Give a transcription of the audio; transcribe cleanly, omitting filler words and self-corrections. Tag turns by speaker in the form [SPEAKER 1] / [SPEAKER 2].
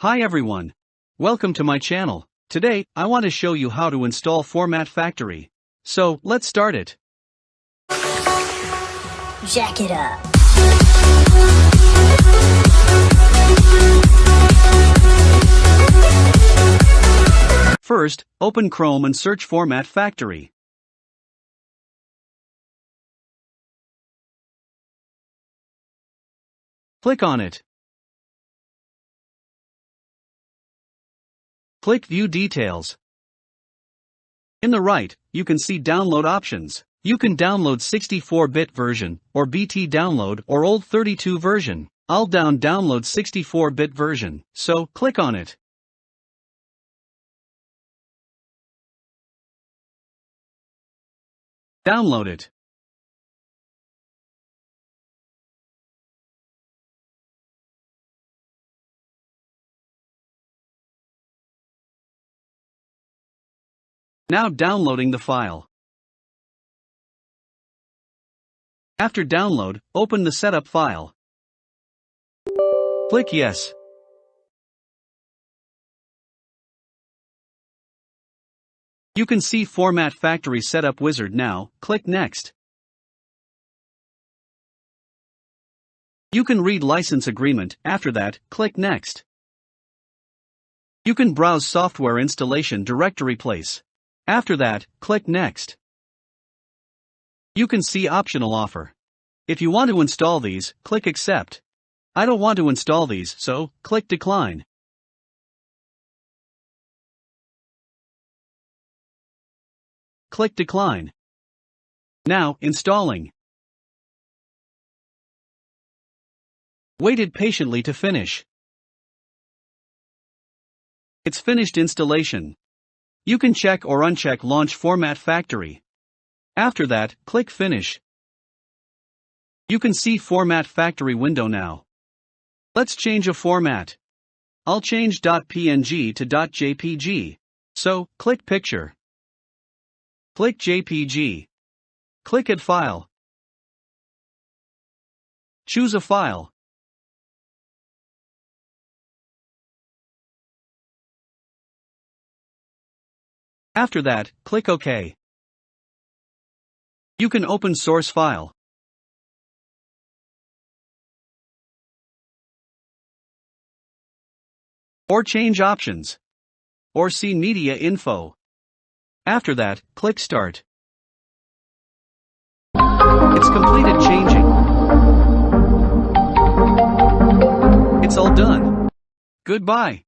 [SPEAKER 1] Hi everyone. Welcome to my channel. Today, I want to show you how to install Fromat Factory. So, let's start it.
[SPEAKER 2] Jack it up.
[SPEAKER 1] First, open Chrome and search Fromat Factory. Click on it. Click View Details. In the right, you can see download options. You can download 64-bit version, or BT download, or old 32 version. I'll download 64-bit version, so click on it. Download it. Now downloading the file. After download, open the setup file. Click Yes. You can see Fromat Factory Setup Wizard now. Click Next. You can read license agreement. After that, click Next. You can browse software installation directory place. After that, click Next. You can see optional offer. If you want to install these, click Accept. I don't want to install these, so click Decline. Click Decline. Now, installing. Waited patiently to finish. It's finished installation. You can check or uncheck Launch Fromat Factory. After that, click Finish. You can see Fromat Factory window now. Let's change a format. I'll change .png to .jpg. So, click Picture. Click JPG. Click Add File. Choose a file. After that, click OK. You can open source file. Or change options. Or see media info. After that, click Start. It's completed changing. It's all done. Goodbye.